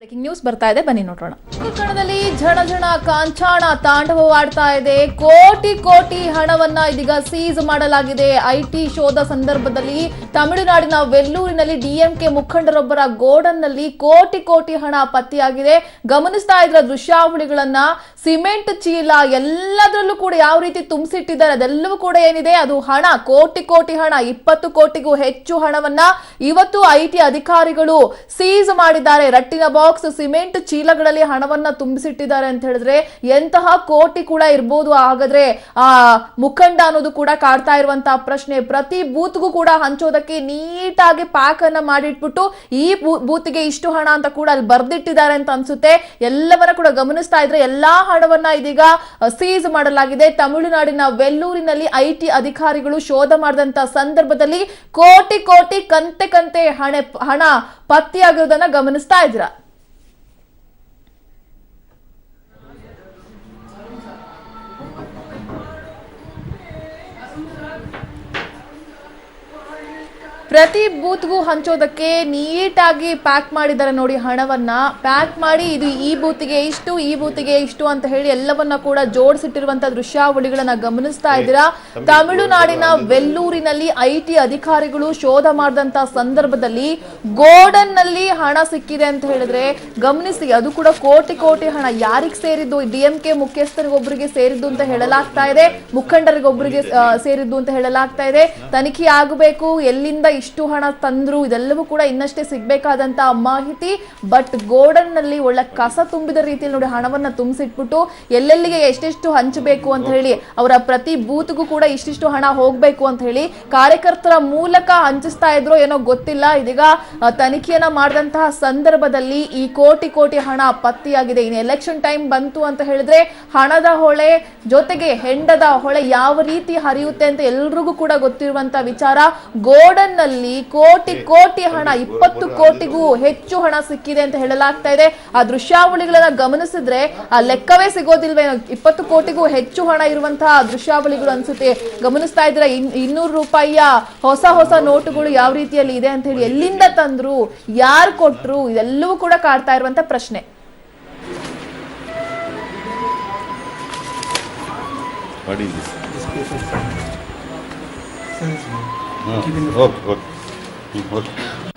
Breaking news ಬರ್ತಾ ಇದೆ, ಬನ್ನಿ ನೋಡೋಣ. ಕಣದಲ್ಲಿ ಝಣ ಝಣ ಕಾಂಚಾಣ ತಾಂಡವವಾಡ್ತಾ ಇದೆ. ಕೋಟಿ ಕೋಟಿ ಹಣವನ್ನ ಇದೀಗ ಸೀಸ್ ಮಾಡಲಾಗಿದೆ. ಐಟಿ ಶೋಧ ಸಂದರ್ಭದಲ್ಲಿ ತಮಿಳುನಾಡಿನ ವೆಲ್ಲೂರಿನಲ್ಲಿ ಡಿಎಂಕೆ ಮುಖಂಡರೊಬ್ಬರ ಗೋಡನ್ನಲ್ಲಿ ಕೋಟಿ ಕೋಟಿ ಹಣ ಪತ್ತೆಯಾಗಿದೆ. ಗಮನಿಸ್ತಾ ಇದ್ರ ದೃಶ್ಯಾವಳಿಗಳನ್ನ, ಸಿಮೆಂಟ್ ಚೀಲ ಎಲ್ಲದರಲ್ಲೂ ಕೂಡ ಯಾವ ರೀತಿ ತುಂಬಿಸಿಟ್ಟಿದ್ದಾರೆ ಅದೆಲ್ಲವೂ ಕೂಡ ಏನಿದೆ ಅದು ಹಣ, ಕೋಟಿ ಕೋಟಿ ಹಣ, 20 ಕೋಟಿಗೂ ಹೆಚ್ಚು ಹಣವನ್ನ ಇವತ್ತು ಐಟಿ ಅಧಿಕಾರಿಗಳು ಸೀಸ್ ಮಾಡಿದ್ದಾರೆ. ರಟ್ಟಿನ ಬಾಕ್ಸ್ ಸಿಮೆಂಟ್ ಚೀಲಗಳಲ್ಲಿ ಹಣವನ್ನ ತುಂಬಿಸಿಟ್ಟಿದ್ದಾರೆ ಅಂತ ಹೇಳಿದ್ರೆ ಎಂತಹ ಕೋಟಿ ಕೂಡ ಇರಬಹುದು ಹಾಗಾದ್ರೆ ಆ ಮುಖಂಡ ಅನ್ನೋದು ಕೂಡ ಕಾಡ್ತಾ ಇರುವಂತಹ ಪ್ರಶ್ನೆ. ಪ್ರತಿ ಬೂತ್ಗೂ ಕೂಡ ಹಂಚೋದಕ್ಕೆ ನೀಟಾಗಿ ಪ್ಯಾಕ್ ಅನ್ನ ಮಾಡಿಟ್ಬಿಟ್ಟು ಈ ಬೂತ್ಗೆ ಇಷ್ಟು ಹಣ ಅಂತ ಕೂಡ ಅಲ್ಲಿ ಬರ್ದಿಟ್ಟಿದ್ದಾರೆ ಅಂತ ಅನ್ಸುತ್ತೆ. ಎಲ್ಲವನ್ನ ಕೂಡ ಗಮನಿಸ್ತಾ ಇದ್ರೆ ಎಲ್ಲಾ ಹಣವನ್ನ ಇದೀಗ ಸೀಸ್ ಮಾಡಲಾಗಿದೆ. ತಮಿಳುನಾಡಿನ ವೆಲ್ಲೂರಿನಲ್ಲಿ ಐಟಿ ಅಧಿಕಾರಿಗಳು ಶೋಧ ಮಾಡಿದಂತ ಸಂದರ್ಭದಲ್ಲಿ ಕೋಟಿ ಕೋಟಿ ಕಂತೆ ಕಂತೆ ಹಣ ಪತ್ತೆಯಾಗಿರೋದನ್ನ ಗಮನಿಸ್ತಾ ಇದ್ದೀರಾ. ಪ್ರತಿ ಬೂತ್ಗೂ ಹಂಚೋದಕ್ಕೆ ನೀಟಾಗಿ ಪ್ಯಾಕ್ ಮಾಡಿದ್ದಾರೆ ನೋಡಿ. ಹಣವನ್ನ ಪ್ಯಾಕ್ ಮಾಡಿ ಇದು ಈ ಬೂತಿಗೆ ಇಷ್ಟು, ಈ ಬೂತಿಗೆ ಇಷ್ಟು ಅಂತ ಹೇಳಿ ಎಲ್ಲವನ್ನ ಕೂಡ ಜೋಡಿಸಿಟ್ಟಿರುವಂತಹ ದೃಶ್ಯಾವಳಿಗಳನ್ನ ಗಮನಿಸ್ತಾ ಇದ್ದೀರಾ. ತಮಿಳುನಾಡಿನ ವೆಲ್ಲೂರಿನಲ್ಲಿ ಐಟಿ ಅಧಿಕಾರಿಗಳು ಶೋಧ ಮಾಡಿದಂತ ಸಂದರ್ಭದಲ್ಲಿ ಗೋಡನ್ ನಲ್ಲಿ ಹಣ ಸಿಕ್ಕಿದೆ ಅಂತ ಹೇಳಿದ್ರೆ ಗಮನಿಸಿ, ಅದು ಕೂಡ ಕೋಟಿ ಕೋಟಿ ಹಣ. ಯಾರಿಗೆ ಸೇರಿದ್ದು? ಡಿಎಂಕೆ ಮುಖ್ಯಸ್ಥರಿಗೊಬ್ಬರಿಗೆ ಸೇರಿದ್ದು ಅಂತ ಹೇಳಲಾಗ್ತಾ ಇದೆ, ಮುಖಂಡರಿಗೊಬ್ಬರಿಗೆ ಸೇರಿದ್ದು ಅಂತ ಹೇಳಲಾಗ್ತಾ ಇದೆ. ತನಿಖೆ ಆಗಬೇಕು, ಎಲ್ಲಿಂದ ಇಷ್ಟು ಹಣ ತಂದ್ರು ಇದೆಲ್ಲವೂ ಕೂಡ ಇನ್ನಷ್ಟೇ ಸಿಗ್ಬೇಕಾದಂತ ಮಾಹಿತಿ. ಬಟ್ ಗೋಡನ್ ನಲ್ಲಿ ಒಳ್ಳೆ ಕಸ ತುಂಬಿದ ರೀತಿಯಲ್ಲಿ ನೋಡಿ ಹಣವನ್ನ ತುಂಬಿಸಿಟ್ಬಿಟ್ಟು ಎಲ್ಲೆಲ್ಲಿಗೆ ಎಷ್ಟೆಷ್ಟು ಹಂಚಬೇಕು ಅಂತ ಹೇಳಿ, ಅವರ ಪ್ರತಿ ಬೂತ್ಗೂ ಕೂಡ ಇಷ್ಟಿಷ್ಟು ಹಣ ಹೋಗ್ಬೇಕು ಅಂತ ಹೇಳಿ ಕಾರ್ಯಕರ್ತರ ಮೂಲಕ ಹಂಚಿಸ್ತಾ ಇದ್ರು ಏನೋ ಗೊತ್ತಿಲ್ಲ. ಇದೀಗ ತನಿಖೆಯನ್ನ ಮಾಡಿದಂತಹ ಸಂದರ್ಭದಲ್ಲಿ ಈ ಕೋಟಿ ಕೋಟಿ ಹಣ ಪತ್ತೆಯಾಗಿದೆ. ಇನ್ನು ಎಲೆಕ್ಷನ್ ಟೈಮ್ ಬಂತು ಅಂತ ಹೇಳಿದ್ರೆ ಹಣದ ಹೊಳೆ ಜೊತೆಗೆ ಹೆಂಡದ ಹೊಳೆ ಯಾವ ರೀತಿ ಹರಿಯುತ್ತೆ ಅಂತ ಎಲ್ರಿಗೂ ಕೂಡ ಗೊತ್ತಿರುವಂತ ವಿಚಾರ. ಗೋಡನ್ ನಲ್ಲಿ ಕೋಟಿ ಕೋಟಿ ಹಣ, 20 ಕೋಟಿಗೂ ಹೆಚ್ಚು ಹಣ ಸಿಕ್ಕಿದೆ ಅಂತ ಹೇಳಲಾಗ್ತಾ ಇದೆ. ಆ ದೃಶ್ಯಾವಳಿಗಳನ್ನ ಗಮನಿಸಿದ್ರೆ ಆ ಲೆಕ್ಕವೇ ಸಿಗೋದಿಲ್ವೇನೋ. 20 ಕೋಟಿಗೂ ಹೆಚ್ಚು ಹಣ ಇರುವಂತಹ ದೃಶ್ಯಾವಳಿಗಳು ಅನ್ಸುತ್ತೆ. ಗಮನಿಸ್ತಾ ಇದ್ರೆ 200 ರೂಪಾಯಿಯ ಹೊಸ ಹೊಸ ನೋಟುಗಳು ಯಾವ ರೀತಿಯಲ್ಲಿ ಇದೆ ಅಂತ ಹೇಳಿ, ಎಲ್ಲಿಂದ ತಂದ್ರು, ಯಾರು ಕೊಟ್ರು, ಇದೆಲ್ಲವೂ ಕೂಡ ಕಾಡ್ತಾ ಇರುವಂತ ಪ್ರಶ್ನೆ. Okay.